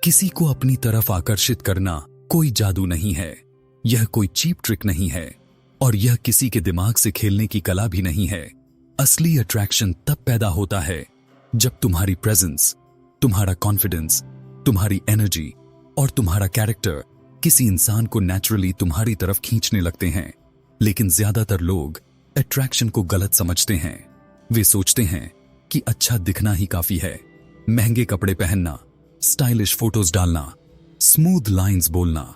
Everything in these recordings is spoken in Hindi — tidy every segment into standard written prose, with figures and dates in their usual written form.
किसी को अपनी तरफ आकर्षित करना कोई जादू नहीं है, यह कोई चीप ट्रिक नहीं है, और यह किसी के दिमाग से खेलने की कला भी नहीं है। असली अट्रैक्शन तब पैदा होता है जब तुम्हारी प्रेजेंस, तुम्हारा कॉन्फिडेंस, तुम्हारी एनर्जी और तुम्हारा कैरेक्टर किसी इंसान को नेचुरली तुम्हारी तरफ खींचने लगते हैं। लेकिन ज्यादातर लोग अट्रैक्शन को गलत समझते हैं। वे सोचते हैं कि अच्छा दिखना ही काफी है, महंगे कपड़े पहनना, स्टाइलिश फोटोज डालना, स्मूथ लाइंस बोलना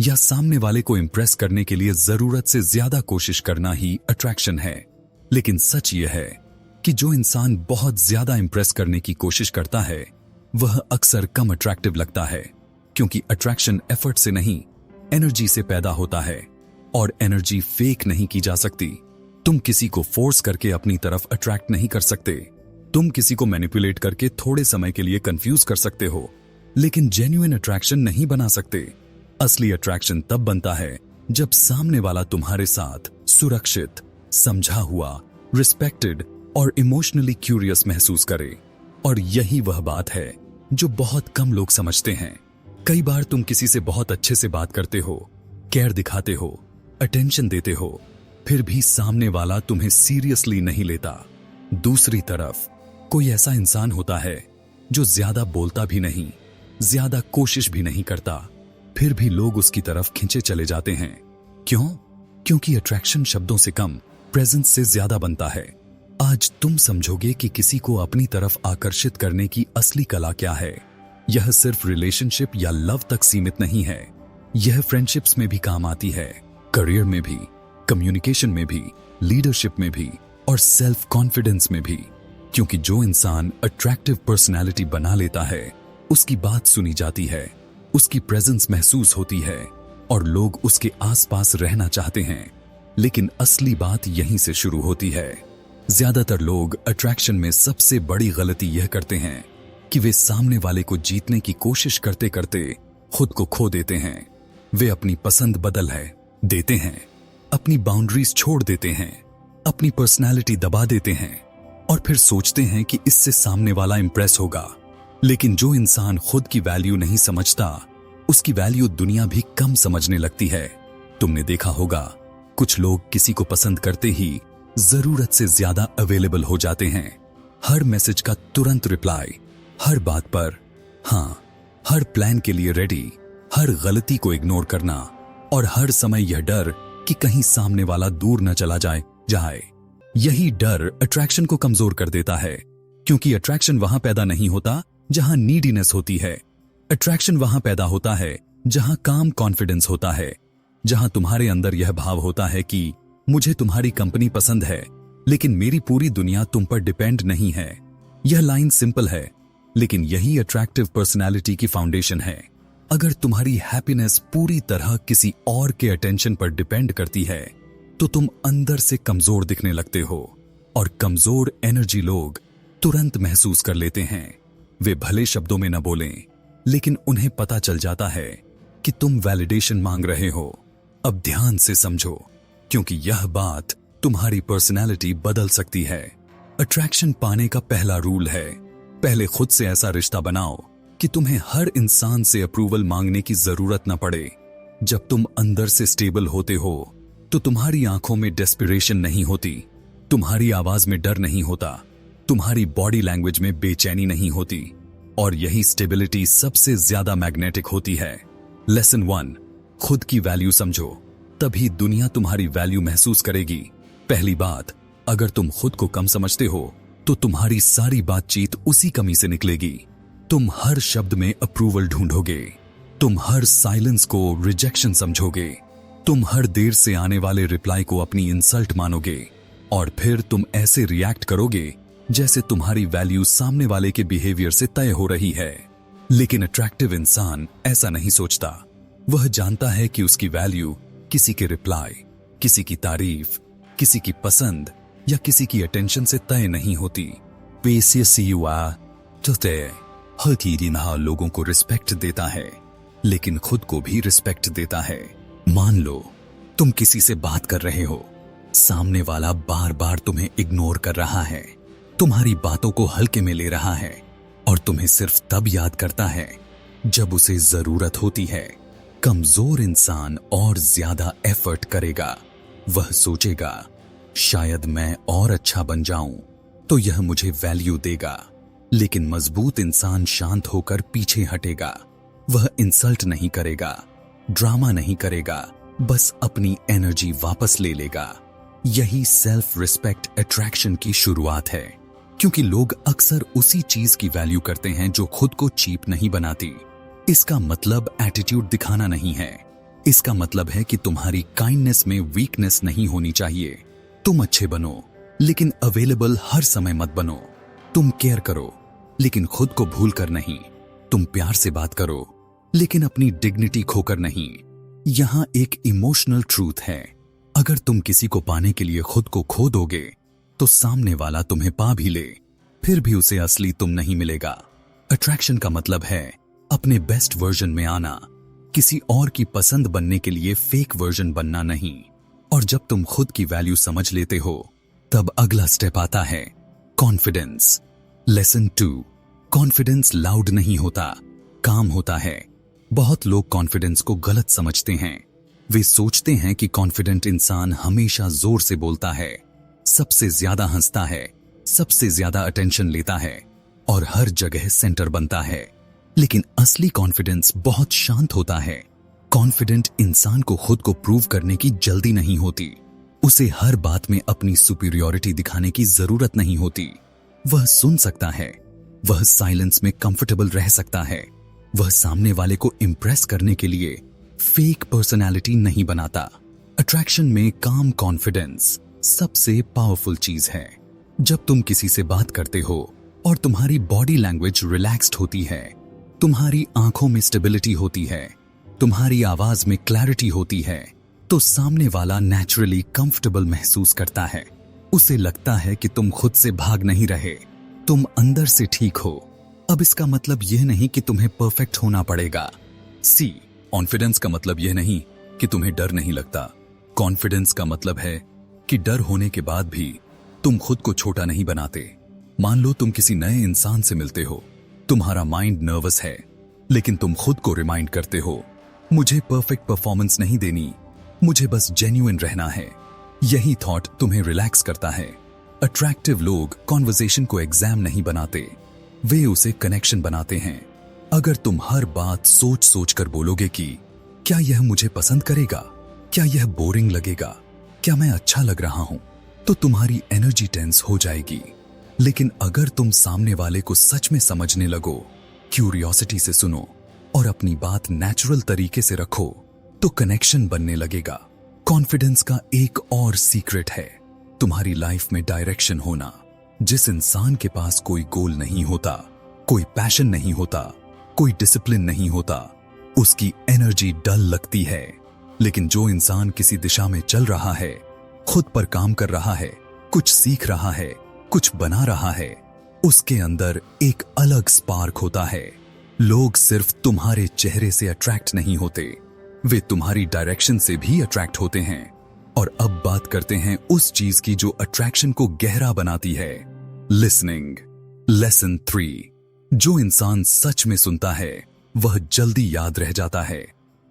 या सामने वाले को इंप्रेस करने के लिए जरूरत से ज्यादा कोशिश करना ही अट्रैक्शन है। लेकिन सच यह है कि जो इंसान बहुत ज्यादा इंप्रेस करने की कोशिश करता है वह अक्सर कम अट्रैक्टिव लगता है, क्योंकि अट्रैक्शन एफर्ट से नहीं, एनर्जी से पैदा होता है, और एनर्जी फेक नहीं की जा सकती। तुम किसी को फोर्स करके अपनी तरफ अट्रैक्ट नहीं कर सकते। तुम किसी को मैनिपुलेट करके थोड़े समय के लिए कंफ्यूज कर सकते हो, लेकिन जेन्युइन अट्रैक्शन नहीं बना सकते। असली अट्रैक्शन तब बनता है जब सामने वाला तुम्हारे साथ सुरक्षित, समझा हुआ, रिस्पेक्टेड और इमोशनली क्यूरियस महसूस करे। और यही वह बात है जो बहुत कम लोग समझते हैं। कई बार तुम किसी से बहुत अच्छे से बात करते हो, केयर दिखाते हो, अटेंशन देते हो, फिर भी सामने वाला तुम्हें सीरियसली नहीं लेता। दूसरी तरफ कोई ऐसा इंसान होता है जो ज्यादा बोलता भी नहीं, ज्यादा कोशिश भी नहीं करता, फिर भी लोग उसकी तरफ खिंचे चले जाते हैं। क्यों? क्योंकि अट्रैक्शन शब्दों से कम, प्रेजेंस से ज्यादा बनता है। आज तुम समझोगे कि किसी को अपनी तरफ आकर्षित करने की असली कला क्या है। यह सिर्फ रिलेशनशिप या लव तक सीमित नहीं है, यह फ्रेंडशिप्स में भी काम आती है, करियर में भी, कम्युनिकेशन में भी, लीडरशिप में भी और सेल्फ कॉन्फिडेंस में भी। क्योंकि जो इंसान अट्रैक्टिव पर्सनैलिटी बना लेता है, उसकी बात सुनी जाती है, उसकी प्रेजेंस महसूस होती है और लोग उसके आसपास रहना चाहते हैं। लेकिन असली बात यहीं से शुरू होती है। ज्यादातर लोग अट्रैक्शन में सबसे बड़ी गलती यह करते हैं कि वे सामने वाले को जीतने की कोशिश करते करते खुद को खो देते हैं। वे अपनी पसंद बदल देते हैं, अपनी बाउंड्रीज छोड़ देते हैं, अपनी पर्सनैलिटी दबा देते हैं और फिर सोचते हैं कि इससे सामने वाला इंप्रेस होगा। लेकिन जो इंसान खुद की वैल्यू नहीं समझता, उसकी वैल्यू दुनिया भी कम समझने लगती है। तुमने देखा होगा, कुछ लोग किसी को पसंद करते ही जरूरत से ज्यादा अवेलेबल हो जाते हैं। हर मैसेज का तुरंत रिप्लाई, हर बात पर हाँ, हर प्लान के लिए रेडी, हर गलती को इग्नोर करना और हर समय यह डर कि कहीं सामने वाला दूर न चला जाए। यही डर अट्रैक्शन को कमजोर कर देता है, क्योंकि अट्रैक्शन वहां पैदा नहीं होता जहां नीडीनेस होती है। अट्रैक्शन वहां पैदा होता है जहां काम कॉन्फिडेंस होता है, जहां तुम्हारे अंदर यह भाव होता है कि मुझे तुम्हारी कंपनी पसंद है, लेकिन मेरी पूरी दुनिया तुम पर डिपेंड नहीं है। यह लाइन सिंपल है, लेकिन यही अट्रैक्टिव पर्सनैलिटी की फाउंडेशन है। अगर तुम्हारी हैप्पीनेस पूरी तरह किसी और के अटेंशन पर डिपेंड करती है, तो तुम अंदर से कमजोर दिखने लगते हो, और कमजोर एनर्जी लोग तुरंत महसूस कर लेते हैं। वे भले शब्दों में न बोलें, लेकिन उन्हें पता चल जाता है कि तुम वैलिडेशन मांग रहे हो। अब ध्यान से समझो, क्योंकि यह बात तुम्हारी पर्सनैलिटी बदल सकती है। अट्रैक्शन पाने का पहला रूल है, पहले खुद से ऐसा रिश्ता बनाओ कि तुम्हें हर इंसान से अप्रूवल मांगने की जरूरत न पड़े। जब तुम अंदर से स्टेबल होते हो, तो तुम्हारी आंखों में डेस्पिरेशन नहीं होती, तुम्हारी आवाज में डर नहीं होता, तुम्हारी बॉडी लैंग्वेज में बेचैनी नहीं होती, और यही स्टेबिलिटी सबसे ज्यादा मैग्नेटिक होती है। लेसन 1, खुद की वैल्यू समझो, तभी दुनिया तुम्हारी वैल्यू महसूस करेगी। पहली बात, अगर तुम खुद को कम समझते हो तो तुम्हारी सारी बातचीत उसी कमी से निकलेगी। तुम हर शब्द में अप्रूवल ढूंढोगे, तुम हर साइलेंस को रिजेक्शन समझोगे, तुम हर देर से आने वाले रिप्लाई को अपनी इंसल्ट मानोगे, और फिर तुम ऐसे रिएक्ट करोगे जैसे तुम्हारी वैल्यू सामने वाले के बिहेवियर से तय हो रही है। लेकिन अट्रैक्टिव इंसान ऐसा नहीं सोचता। वह जानता है कि उसकी वैल्यू किसी के रिप्लाई, किसी की तारीफ, किसी की पसंद या किसी की अटेंशन से तय नहीं होती। हर लोगों को रिस्पेक्ट देता है, लेकिन खुद को भी रिस्पेक्ट देता है। मान लो तुम किसी से बात कर रहे हो, सामने वाला बार बार तुम्हें इग्नोर कर रहा है, तुम्हारी बातों को हल्के में ले रहा है और तुम्हें सिर्फ तब याद करता है जब उसे जरूरत होती है। कमजोर इंसान और ज्यादा एफर्ट करेगा। वह सोचेगा, शायद मैं और अच्छा बन जाऊं तो यह मुझे वैल्यू देगा। लेकिन मजबूत इंसान शांत होकर पीछे हटेगा। वह इंसल्ट नहीं करेगा, ड्रामा नहीं करेगा, बस अपनी एनर्जी वापस ले लेगा। यही सेल्फ रिस्पेक्ट अट्रैक्शन की शुरुआत है, क्योंकि लोग अक्सर उसी चीज की वैल्यू करते हैं जो खुद को चीप नहीं बनाती। इसका मतलब एटीट्यूड दिखाना नहीं है। इसका मतलब है कि तुम्हारी काइंडनेस में वीकनेस नहीं होनी चाहिए। तुम अच्छे बनो, लेकिन अवेलेबल हर समय मत बनो। तुम केयर करो, लेकिन खुद को भूल कर नहीं। तुम प्यार से बात करो, लेकिन अपनी डिग्निटी खोकर नहीं। यहां एक इमोशनल ट्रूथ है, अगर तुम किसी को पाने के लिए खुद को खो दोगे तो सामने वाला तुम्हें पा भी ले, फिर भी उसे असली तुम नहीं मिलेगा। अट्रैक्शन का मतलब है अपने बेस्ट वर्जन में आना, किसी और की पसंद बनने के लिए फेक वर्जन बनना नहीं। और जब तुम खुद की वैल्यू समझ लेते हो, तब अगला स्टेप आता है कॉन्फिडेंस। लेसन 2, कॉन्फिडेंस लाउड नहीं होता, काम होता है। बहुत लोग कॉन्फिडेंस को गलत समझते हैं। वे सोचते हैं कि कॉन्फिडेंट इंसान हमेशा जोर से बोलता है, सबसे ज्यादा हंसता है, सबसे ज्यादा अटेंशन लेता है और हर जगह सेंटर बनता है। लेकिन असली कॉन्फिडेंस बहुत शांत होता है। कॉन्फिडेंट इंसान को खुद को प्रूव करने की जल्दी नहीं होती। उसे हर बात में अपनी सुपीरियॉरिटी दिखाने की जरूरत नहीं होती। वह सुन सकता है, वह साइलेंस में कंफर्टेबल रह सकता है, वह सामने वाले को इंप्रेस करने के लिए फेक पर्सनालिटी नहीं बनाता। अट्रैक्शन में काम कॉन्फिडेंस सबसे पावरफुल चीज है। जब तुम किसी से बात करते हो और तुम्हारी बॉडी लैंग्वेज रिलैक्स्ड होती है, तुम्हारी आंखों में स्टेबिलिटी होती है, तुम्हारी आवाज में क्लैरिटी होती है, तो सामने वाला नेचुरली कंफर्टेबल महसूस करता है। उसे लगता है कि तुम खुद से भाग नहीं रहे, तुम अंदर से ठीक हो। अब इसका मतलब यह नहीं कि तुम्हें परफेक्ट होना पड़ेगा। सी, कॉन्फिडेंस का मतलब यह नहीं कि तुम्हें डर नहीं लगता। कॉन्फिडेंस का मतलब है कि डर होने के बाद भी तुम खुद को छोटा नहीं बनाते। मान लो तुम किसी नए इंसान से मिलते हो, तुम्हारा माइंड नर्वस है, लेकिन तुम खुद को रिमाइंड करते हो, मुझे परफेक्ट परफॉर्मेंस नहीं देनी, मुझे बस जेन्युइन रहना है। यही थॉट तुम्हें रिलैक्स करता है। अट्रैक्टिव लोग कॉन्वर्सेशन को एग्जाम नहीं बनाते, वे उसे कनेक्शन बनाते हैं। अगर तुम हर बात सोच सोच कर बोलोगे कि क्या यह मुझे पसंद करेगा, क्या यह बोरिंग लगेगा, क्या मैं अच्छा लग रहा हूं, तो तुम्हारी एनर्जी टेंस हो जाएगी। लेकिन अगर तुम सामने वाले को सच में समझने लगो, क्यूरियोसिटी से सुनो और अपनी बात नेचुरल तरीके से रखो, तो कनेक्शन बनने लगेगा। कॉन्फिडेंस का एक और सीक्रेट है तुम्हारी लाइफ में डायरेक्शन होना। जिस इंसान के पास कोई गोल नहीं होता, कोई पैशन नहीं होता, कोई डिसिप्लिन नहीं होता, उसकी एनर्जी डल लगती है। लेकिन जो इंसान किसी दिशा में चल रहा है, खुद पर काम कर रहा है, कुछ सीख रहा है, कुछ बना रहा है, उसके अंदर एक अलग स्पार्क होता है। लोग सिर्फ तुम्हारे चेहरे से अट्रैक्ट नहीं होते, वे तुम्हारी डायरेक्शन से भी अट्रैक्ट होते हैं। और अब बात करते हैं उस चीज की जो अट्रैक्शन को गहरा बनाती है, लिसनिंग। लेसन 3, जो इंसान सच में सुनता है वह जल्दी याद रह जाता है।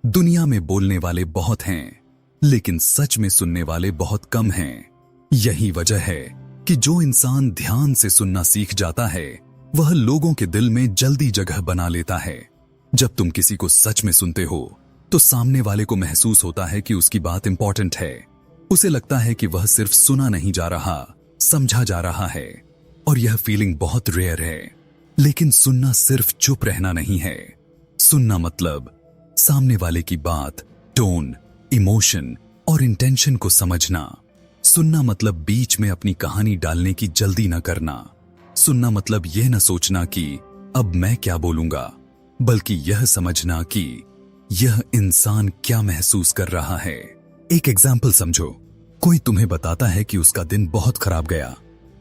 दुनिया में बोलने वाले बहुत हैं, लेकिन सच में सुनने वाले बहुत कम हैं। यही वजह है कि जो इंसान ध्यान से सुनना सीख जाता है, वह लोगों के दिल में जल्दी जगह बना लेता है। जब तुम किसी को सच में सुनते हो, तो सामने वाले को महसूस होता है कि उसकी बात इंपॉर्टेंट है। उसे लगता है कि वह सिर्फ सुना नहीं जा रहा, समझा जा रहा है। और यह फीलिंग बहुत रेयर है। लेकिन सुनना सिर्फ चुप रहना नहीं है। सुनना मतलब सामने वाले की बात, टोन, इमोशन और इंटेंशन को समझना। सुनना मतलब बीच में अपनी कहानी डालने की जल्दी न करना। सुनना मतलब यह न सोचना कि अब मैं क्या बोलूंगा, बल्कि यह समझना कि यह इंसान क्या महसूस कर रहा है। एक एग्जाम्पल समझो, कोई तुम्हें बताता है कि उसका दिन बहुत खराब गया।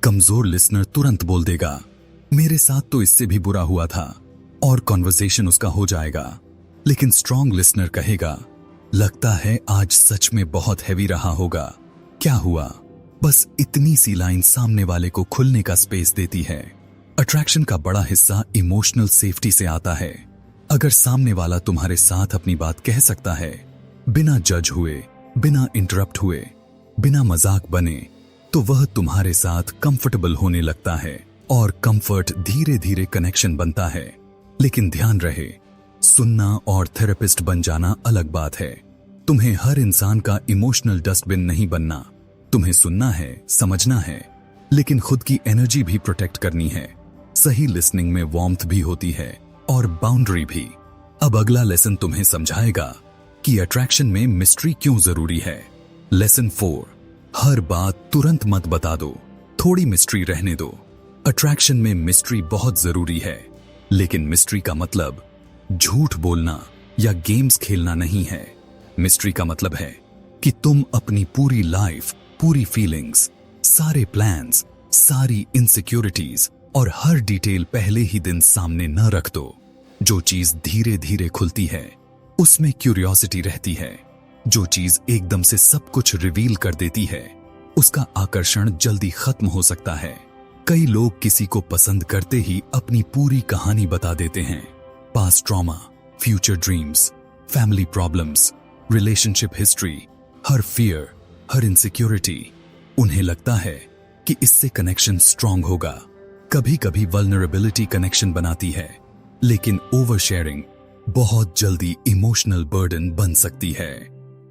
कमजोर लिसनर तुरंत बोल देगा, मेरे साथ तो इससे भी बुरा हुआ था, और कॉन्वर्सेशन उसका हो जाएगा। लेकिन स्ट्रॉन्ग लिसनर कहेगा, लगता है आज सच में बहुत हैवी रहा होगा, क्या हुआ? बस इतनी सी लाइन सामने वाले को खुलने का स्पेस देती है। अट्रैक्शन का बड़ा हिस्सा इमोशनल सेफ्टी से आता है। अगर सामने वाला तुम्हारे साथ अपनी बात कह सकता है, बिना जज हुए, बिना इंटरप्ट हुए, बिना मजाक बने, तो वह तुम्हारे साथ कंफर्टेबल होने लगता है और कंफर्ट धीरे धीरे कनेक्शन बनता है। लेकिन ध्यान रहे, सुनना और थेरेपिस्ट बन जाना अलग बात है। तुम्हें हर इंसान का इमोशनल डस्टबिन नहीं बनना। तुम्हें सुनना है, समझना है, लेकिन खुद की एनर्जी भी प्रोटेक्ट करनी है। सही लिसनिंग में वार्मथ भी होती है और बाउंड्री भी। अब अगला लेसन तुम्हें समझाएगा कि अट्रैक्शन में मिस्ट्री क्यों जरूरी है। लेसन 4, हर बात तुरंत मत बता दो, थोड़ी मिस्ट्री रहने दो। अट्रैक्शन में मिस्ट्री बहुत जरूरी है, लेकिन मिस्ट्री का मतलब झूठ बोलना या गेम्स खेलना नहीं है। मिस्ट्री का मतलब है कि तुम अपनी पूरी लाइफ, पूरी फीलिंग्स, सारे प्लान्स, सारी इनसिक्योरिटीज और हर डिटेल पहले ही दिन सामने न रख दो। जो चीज धीरे धीरे खुलती है उसमें क्यूरियोसिटी रहती है। जो चीज एकदम से सब कुछ रिवील कर देती है उसका आकर्षण जल्दी खत्म हो सकता है। कई लोग किसी को पसंद करते ही अपनी पूरी कहानी बता देते हैं। Past trauma, future dreams, family problems, relationship history, हर फियर, हर इनसिक्योरिटी। उन्हें लगता है कि इससे कनेक्शन स्ट्रांग होगा। कभी कभी वल्नरेबिलिटी कनेक्शन बनाती है, लेकिन ओवर शेयरिंग बहुत जल्दी इमोशनल बर्डन बन सकती है।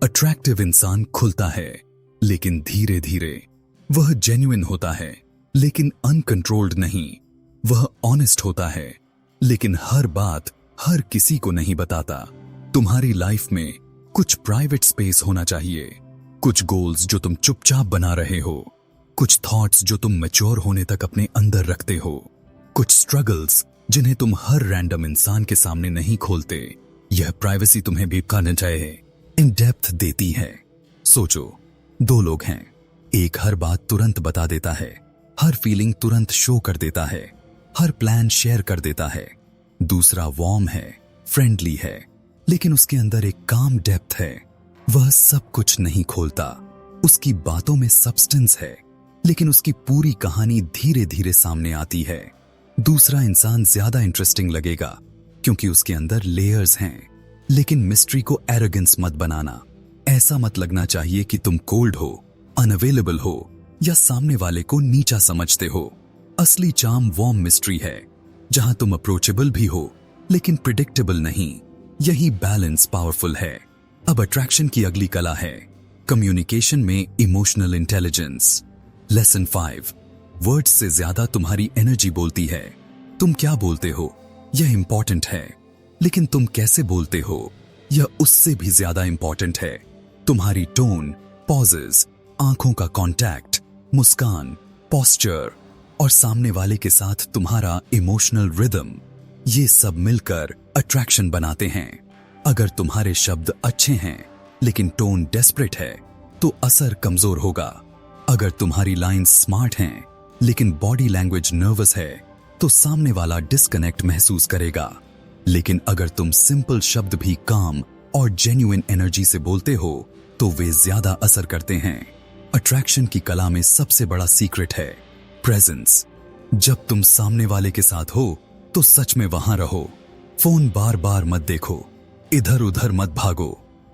अट्रैक्टिव इंसान खुलता है, लेकिन धीरे धीरे। वह जेन्युइन होता है, लेकिन अनकंट्रोल्ड नहीं। वह ऑनेस्ट होता है, लेकिन हर बात हर किसी को नहीं बताता। तुम्हारी लाइफ में कुछ प्राइवेट स्पेस होना चाहिए, कुछ गोल्स जो तुम चुपचाप बना रहे हो, कुछ थॉट्स जो तुम मैच्योर होने तक अपने अंदर रखते हो, कुछ स्ट्रगल्स जिन्हें तुम हर रैंडम इंसान के सामने नहीं खोलते। यह प्राइवेसी तुम्हें भी इन डेप्थ देती है। सोचो, 2 लोग हैं, एक हर बात तुरंत बता देता है, हर फीलिंग तुरंत शो कर देता है, हर प्लान शेयर कर देता है। दूसरा वार्म है, फ्रेंडली है, लेकिन उसके अंदर एक काम डेप्थ है। वह सब कुछ नहीं खोलता, उसकी बातों में सब्सटेंस है, लेकिन उसकी पूरी कहानी धीरे धीरे सामने आती है। दूसरा इंसान ज्यादा इंटरेस्टिंग लगेगा क्योंकि उसके अंदर लेयर्स हैं, लेकिन मिस्ट्री को एरोगेंस मत बनाना। ऐसा मत लगना चाहिए कि तुम कोल्ड हो, अनअवेलेबल हो या सामने वाले को नीचा समझते हो। असली चार्म वार्म मिस्ट्री है, जहां तुम अप्रोचेबल भी हो लेकिन प्रिडिक्टेबल नहीं। यही बैलेंस पावरफुल है। अब अट्रैक्शन की अगली कला है कम्युनिकेशन में इमोशनल इंटेलिजेंस। लेसन 5, वर्ड्स से ज्यादा तुम्हारी एनर्जी बोलती है। तुम क्या बोलते हो यह इंपॉर्टेंट है, लेकिन तुम कैसे बोलते हो यह उससे भी ज्यादा इंपॉर्टेंट है। तुम्हारी टोन, पॉजेस, आंखों का कांटेक्ट, मुस्कान, पोस्चर और सामने वाले के साथ तुम्हारा इमोशनल रिदम, ये सब मिलकर अट्रैक्शन बनाते हैं। अगर तुम्हारे शब्द अच्छे हैं लेकिन टोन डेस्परेट है तो असर कमजोर होगा। अगर तुम्हारी लाइंस स्मार्ट हैं लेकिन बॉडी लैंग्वेज नर्वस है तो सामने वाला डिस्कनेक्ट महसूस करेगा। लेकिन अगर तुम सिंपल शब्द भी काम और जेन्युइन एनर्जी से बोलते हो तो वे ज्यादा असर करते हैं। अट्रैक्शन की कला में सबसे बड़ा सीक्रेट है प्रेजेंस। जब तुम सामने वाले के साथ हो तो सच में वहां रहो। फोन बार बार मत देखो, इधर उधर मत भागो,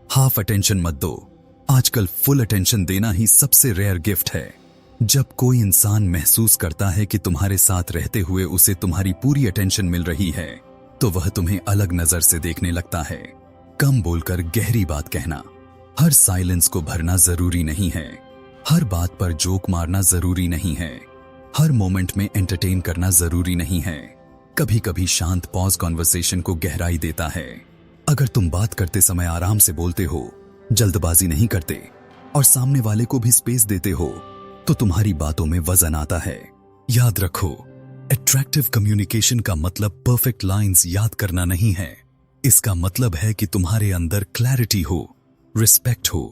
हाफ अटेंशन मत दो। आजकल फुल अटेंशन देना ही सबसे रेयर गिफ्ट है। जब कोई इंसान महसूस करता है कि तुम्हारे साथ रहते हुए उसे तुम्हारी पूरी अटेंशन मिल रही है तो वह तुम्हें अलग नजर से देखने लगता है। कम बोलकर गहरी बात कहना, हर साइलेंस को भरना जरूरी नहीं है, हर बात पर जोक मारना जरूरी नहीं है, हर मोमेंट में एंटरटेन करना जरूरी नहीं है। कभी कभी शांत पॉज कॉन्वर्सेशन को गहराई देता है। अगर तुम बात करते समय आराम से बोलते हो, जल्दबाजी नहीं करते और सामने वाले को भी स्पेस देते हो तो तुम्हारी बातों में वजन आता है। याद रखो, अट्रैक्टिव कम्युनिकेशन का मतलब परफेक्ट लाइंस याद करना नहीं है। इसका मतलब है कि तुम्हारे अंदर क्लैरिटी हो, रिस्पेक्ट हो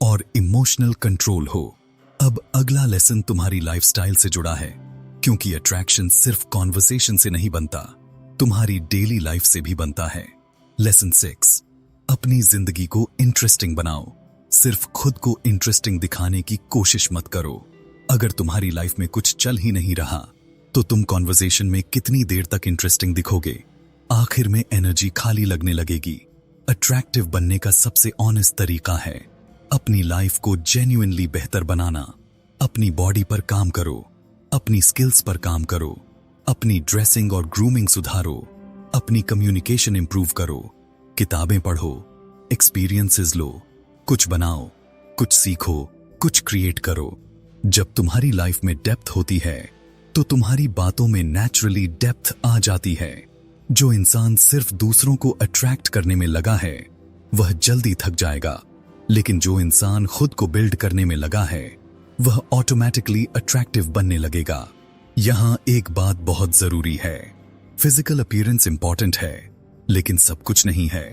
और इमोशनल कंट्रोल हो। अब अगला लेसन तुम्हारी लाइफस्टाइल से जुड़ा है, क्योंकि अट्रैक्शन सिर्फ कॉन्वर्सेशन से नहीं बनता, तुम्हारी डेली लाइफ से भी बनता है। लेसन 6, अपनी जिंदगी को इंटरेस्टिंग बनाओ। सिर्फ खुद को इंटरेस्टिंग दिखाने की कोशिश मत करो। अगर तुम्हारी लाइफ में कुछ चल ही नहीं रहा तो तुम कॉन्वर्सेशन में कितनी देर तक इंटरेस्टिंग दिखोगे। आखिर में एनर्जी खाली लगने लगेगी। अट्रैक्टिव बनने का सबसे ऑनेस्ट तरीका है अपनी लाइफ को जेन्युइनली बेहतर बनाना। अपनी बॉडी पर काम करो, अपनी स्किल्स पर काम करो, अपनी ड्रेसिंग और ग्रूमिंग सुधारो, अपनी कम्युनिकेशन इंप्रूव करो, किताबें पढ़ो, एक्सपीरियंसेस लो, कुछ बनाओ, कुछ सीखो, कुछ क्रिएट करो। जब तुम्हारी लाइफ में डेप्थ होती है तो तुम्हारी बातों में नेचुरली डेप्थ आ जाती है। जो इंसान सिर्फ दूसरों को अट्रैक्ट करने में लगा है वह जल्दी थक जाएगा, लेकिन जो इंसान खुद को बिल्ड करने में लगा है वह ऑटोमेटिकली अट्रैक्टिव बनने लगेगा। यहां एक बात बहुत जरूरी है, फिजिकल अपीयरेंस इंपॉर्टेंट है लेकिन सब कुछ नहीं है।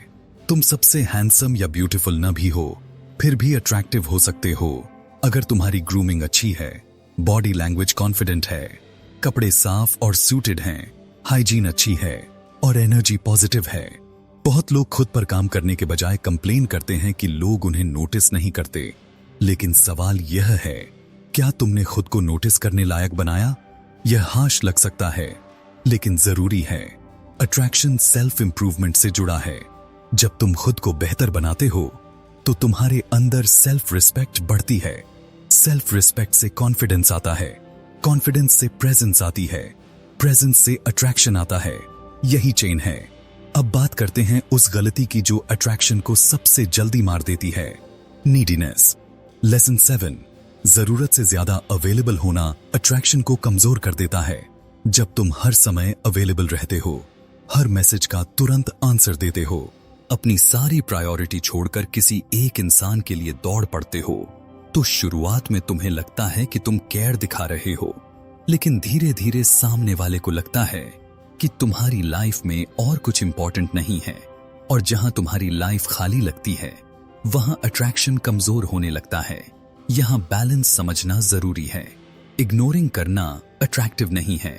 तुम सबसे हैंडसम या ब्यूटीफुल न भी हो फिर भी अट्रैक्टिव हो सकते हो अगर तुम्हारी ग्रूमिंग अच्छी है, बॉडी लैंग्वेज कॉन्फिडेंट है, कपड़े साफ और सूटेड हैं, हाइजीन अच्छी है और एनर्जी पॉजिटिव है। बहुत लोग खुद पर काम करने के बजाय कंप्लेन करते हैं कि लोग उन्हें नोटिस नहीं करते, लेकिन सवाल यह है क्या तुमने खुद को नोटिस करने लायक बनाया? यह हार्श लग सकता है लेकिन जरूरी है। अट्रैक्शन सेल्फ इंप्रूवमेंट से जुड़ा है। जब तुम खुद को बेहतर बनाते हो तो तुम्हारे अंदर सेल्फ रिस्पेक्ट बढ़ती है। सेल्फ रिस्पेक्ट से कॉन्फिडेंस आता है, कॉन्फिडेंस से प्रेजेंस आती है, प्रेजेंस से अट्रैक्शन आता है। यही चेन है। अब बात करते हैं उस गलती की जो अट्रैक्शन को सबसे जल्दी मार देती है, नीडीनेस। लेसन 7, जरूरत से ज्यादा अवेलेबल होना अट्रैक्शन को कमजोर कर देता है। जब तुम हर समय अवेलेबल रहते हो, हर मैसेज का तुरंत आंसर देते हो, अपनी सारी प्रायोरिटी छोड़कर किसी एक इंसान के लिए दौड़ पड़ते हो, तो शुरुआत में तुम्हें लगता है कि तुम केयर दिखा रहे हो, लेकिन धीरे धीरे सामने वाले को लगता है कि तुम्हारी लाइफ में और कुछ इंपॉर्टेंट नहीं है। और जहां तुम्हारी लाइफ खाली लगती है वहां अट्रैक्शन कमजोर होने लगता है। यहां बैलेंस समझना जरूरी है। इग्नोरिंग करना अट्रैक्टिव नहीं है,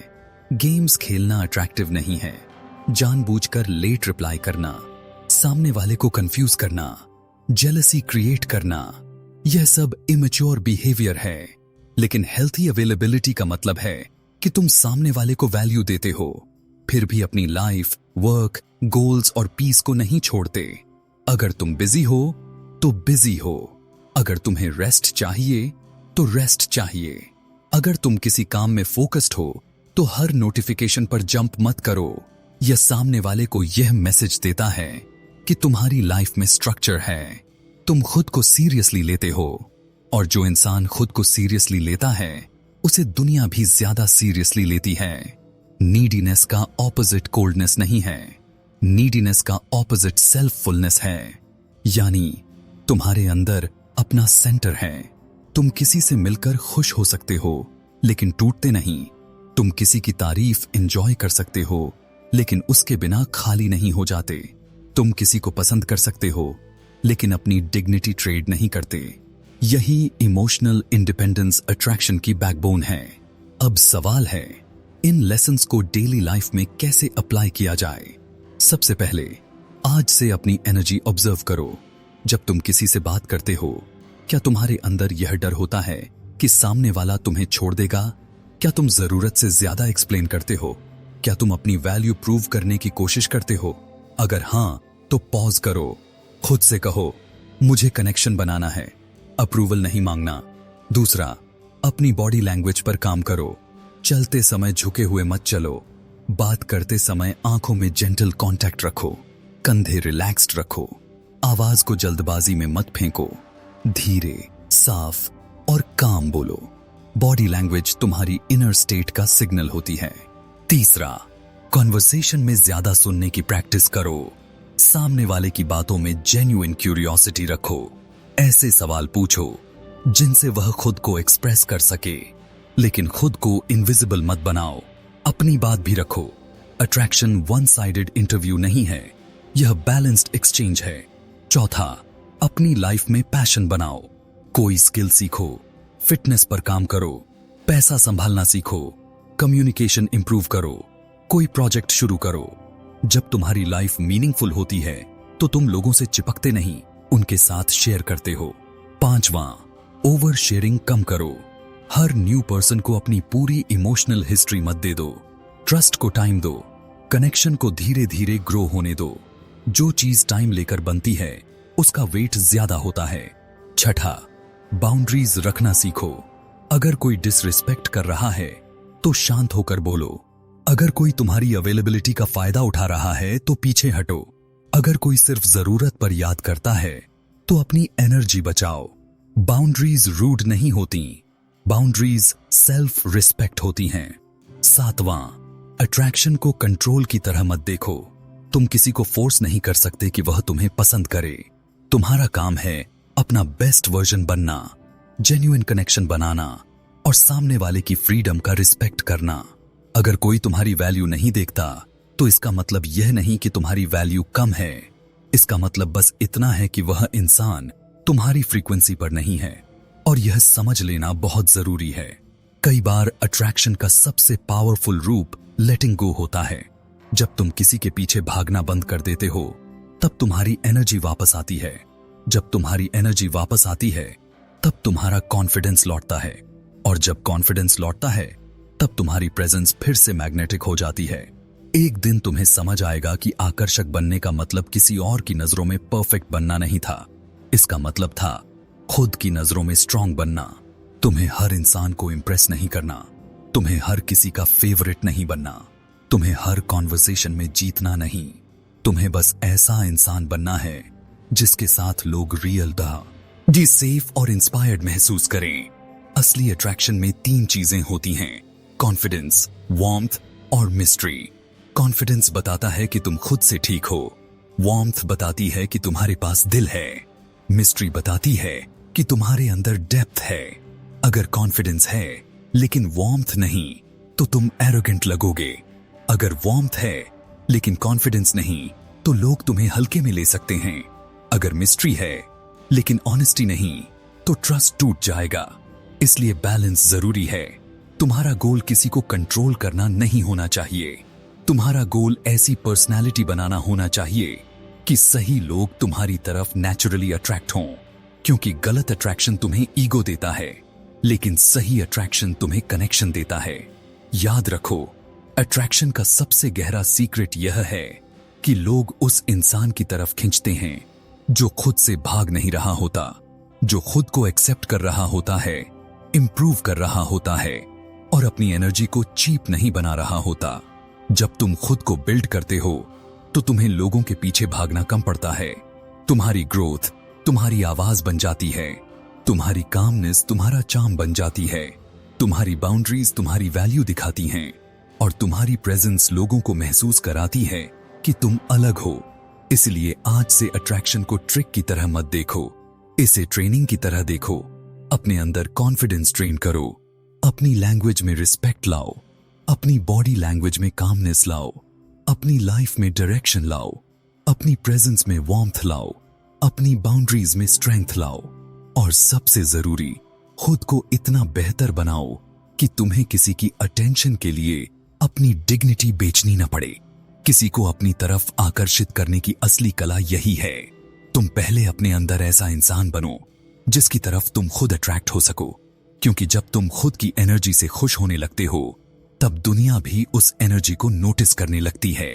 गेम्स खेलना अट्रैक्टिव नहीं है, जानबूझकर लेट रिप्लाई करना, सामने वाले को कंफ्यूज करना, जेलसी क्रिएट करना, यह सब इमेच्योर बिहेवियर है। लेकिन हेल्थी अवेलेबिलिटी का मतलब है कि तुम सामने वाले को वैल्यू देते हो, फिर भी अपनी लाइफ, वर्क, गोल्स और पीस को नहीं छोड़ते। अगर तुम बिजी हो तो बिजी हो, अगर तुम्हें रेस्ट चाहिए तो रेस्ट चाहिए, अगर तुम किसी काम में फोकस्ड हो तो हर नोटिफिकेशन पर जंप मत करो। यह सामने वाले को यह मैसेज देता है कि तुम्हारी लाइफ में स्ट्रक्चर है, तुम खुद को सीरियसली लेते हो। और जो इंसान खुद को सीरियसली लेता है उसे दुनिया भी ज्यादा सीरियसली लेती है। नीडीनेस का ऑपोजिट कोल्डनेस नहीं है, नीडीनेस का ऑपोजिट सेल्फफुलनेस है। यानी तुम्हारे अंदर अपना सेंटर है। तुम किसी से मिलकर खुश हो सकते हो लेकिन टूटते नहीं। तुम किसी की तारीफ एंजॉय कर सकते हो लेकिन उसके बिना खाली नहीं हो जाते। तुम किसी को पसंद कर सकते हो लेकिन अपनी डिग्निटी ट्रेड नहीं करते। यही इमोशनल इंडिपेंडेंस अट्रैक्शन की बैकबोन है। अब सवाल है इन लेसन्स को डेली लाइफ में कैसे अप्लाई किया जाए। सबसे पहले आज से अपनी एनर्जी ऑब्जर्व करो। जब तुम किसी से बात करते हो क्या तुम्हारे अंदर यह डर होता है कि सामने वाला तुम्हें छोड़ देगा? क्या तुम जरूरत से ज्यादा एक्सप्लेन करते हो? क्या तुम अपनी वैल्यू प्रूव करने की कोशिश करते हो? अगर हां तो पॉज करो, खुद से कहो मुझे कनेक्शन बनाना है, अप्रूवल नहीं मांगना। दूसरा, अपनी बॉडी लैंग्वेज पर काम करो। चलते समय झुके हुए मत चलो, बात करते समय आंखों में जेंटल कांटेक्ट रखो, कंधे रिलैक्स्ड रखो, आवाज को जल्दबाजी में मत फेंको, धीरे, साफ और काम बोलो। बॉडी लैंग्वेज तुम्हारी इनर स्टेट का सिग्नल होती है। तीसरा, कॉन्वर्सेशन में ज्यादा सुनने की प्रैक्टिस करो। सामने वाले की बातों में जेन्युइन क्यूरियोसिटी रखो। ऐसे सवाल पूछो जिनसे वह खुद को एक्सप्रेस कर सके, लेकिन खुद को इनविजिबल मत बनाओ। अपनी बात भी रखो। अट्रैक्शन वन साइडेड इंटरव्यू नहीं है, यह बैलेंस्ड एक्सचेंज है। चौथा, अपनी लाइफ में पैशन बनाओ। कोई स्किल सीखो, फिटनेस पर काम करो, पैसा संभालना सीखो, कम्युनिकेशन इंप्रूव करो, कोई प्रोजेक्ट शुरू करो। जब तुम्हारी लाइफ मीनिंगफुल होती है तो तुम लोगों से चिपकते नहीं, उनके साथ शेयर करते हो। पांचवां, ओवर शेयरिंग कम करो। हर न्यू पर्सन को अपनी पूरी इमोशनल हिस्ट्री मत दे दो। ट्रस्ट को टाइम दो। कनेक्शन को धीरे धीरे ग्रो होने दो। जो चीज टाइम लेकर बनती है उसका वेट ज्यादा होता है। छठा, बाउंड्रीज रखना सीखो। अगर कोई डिसरिस्पेक्ट कर रहा है तो शांत होकर बोलो। अगर कोई तुम्हारी अवेलेबिलिटी का फायदा उठा रहा है तो पीछे हटो। अगर कोई सिर्फ जरूरत पर याद करता है तो अपनी एनर्जी बचाओ। बाउंड्रीज रूड नहीं होती, बाउंड्रीज सेल्फ रिस्पेक्ट होती हैं। सातवां, अट्रैक्शन को कंट्रोल की तरह मत देखो। तुम किसी को फोर्स नहीं कर सकते कि वह तुम्हें पसंद करे। तुम्हारा काम है अपना बेस्ट वर्जन बनना, जेन्युइन कनेक्शन बनाना और सामने वाले की फ्रीडम का रिस्पेक्ट करना। अगर कोई तुम्हारी वैल्यू नहीं देखता तो इसका मतलब यह नहीं कि तुम्हारी वैल्यू कम है। इसका मतलब बस इतना है कि वह इंसान तुम्हारी फ्रीक्वेंसी पर नहीं है, और यह समझ लेना बहुत जरूरी है। कई बार अट्रैक्शन का सबसे पावरफुल रूप लेटिंग गो होता है। जब तुम किसी के पीछे भागना बंद कर देते हो तब तुम्हारी एनर्जी वापस आती है। जब तुम्हारी एनर्जी वापस आती है तब तुम्हारा कॉन्फिडेंस लौटता है, और जब कॉन्फिडेंस लौटता है तब तुम्हारी प्रेजेंस फिर से मैग्नेटिक हो जाती है। एक दिन तुम्हें समझ आएगा कि आकर्षक बनने का मतलब किसी और की नजरों में परफेक्ट बनना नहीं था। इसका मतलब था खुद की नजरों में स्ट्रांग बनना। तुम्हें हर इंसान को इंप्रेस नहीं करना, तुम्हें हर किसी का फेवरेट नहीं बनना, तुम्हें हर कॉन्वर्सेशन में जीतना नहीं। तुम्हें बस ऐसा इंसान बनना है जिसके साथ लोग जी सेफ और इंस्पायर्ड महसूस करें। असली अट्रैक्शन में 3 चीजें होती हैं, कॉन्फिडेंस, वार्मथ और मिस्ट्री। कॉन्फिडेंस बताता है कि तुम खुद से ठीक हो, वार्मथ बताती है कि तुम्हारे पास दिल है, मिस्ट्री बताती है कि तुम्हारे अंदर डेप्थ है। अगर कॉन्फिडेंस है लेकिन वार्मथ नहीं तो तुम एरोगेंट लगोगे। अगर वार्मथ है लेकिन कॉन्फिडेंस नहीं तो लोग तुम्हें हल्के में ले सकते हैं। अगर मिस्ट्री है लेकिन ऑनेस्टी नहीं तो ट्रस्ट टूट जाएगा। इसलिए बैलेंस जरूरी है। तुम्हारा गोल किसी को कंट्रोल करना नहीं होना चाहिए। तुम्हारा गोल ऐसी पर्सनालिटी बनाना होना चाहिए कि सही लोग तुम्हारी तरफ नेचुरली अट्रैक्ट हों। क्योंकि गलत अट्रैक्शन तुम्हें ईगो देता है, लेकिन सही अट्रैक्शन तुम्हें कनेक्शन देता है। याद रखो, अट्रैक्शन का सबसे गहरा सीक्रेट यह है कि लोग उस इंसान की तरफ खींचते हैं जो खुद से भाग नहीं रहा होता, जो खुद को एक्सेप्ट कर रहा होता है, इंप्रूव कर रहा होता है और अपनी एनर्जी को चीप नहीं बना रहा होता। जब तुम खुद को बिल्ड करते हो तो तुम्हें लोगों के पीछे भागना कम पड़ता है। तुम्हारी ग्रोथ तुम्हारी आवाज बन जाती है, तुम्हारी कामनेस तुम्हारा चार्म बन जाती है, तुम्हारी बाउंड्रीज तुम्हारी वैल्यू दिखाती हैं और तुम्हारी प्रेजेंस लोगों को महसूस कराती है कि तुम अलग हो। इसलिए आज से अट्रैक्शन को ट्रिक की तरह मत देखो, इसे ट्रेनिंग की तरह देखो। अपने अंदर कॉन्फिडेंस ट्रेन करो, अपनी लैंग्वेज में रिस्पेक्ट लाओ, अपनी बॉडी लैंग्वेज में कामनेस लाओ, अपनी लाइफ में डायरेक्शन लाओ, अपनी प्रेजेंस में वार्मथ लाओ, अपनी बाउंड्रीज में स्ट्रेंथ लाओ और सबसे जरूरी, खुद को इतना बेहतर बनाओ कि तुम्हें किसी की अटेंशन के लिए अपनी डिग्निटी बेचनी न पड़े। किसी को अपनी तरफ आकर्षित करने की असली कला यही है। तुम पहले अपने अंदर ऐसा इंसान बनो जिसकी तरफ तुम खुद अट्रैक्ट हो सको, क्योंकि जब तुम खुद की एनर्जी से खुश होने लगते हो तब दुनिया भी उस एनर्जी को नोटिस करने लगती है।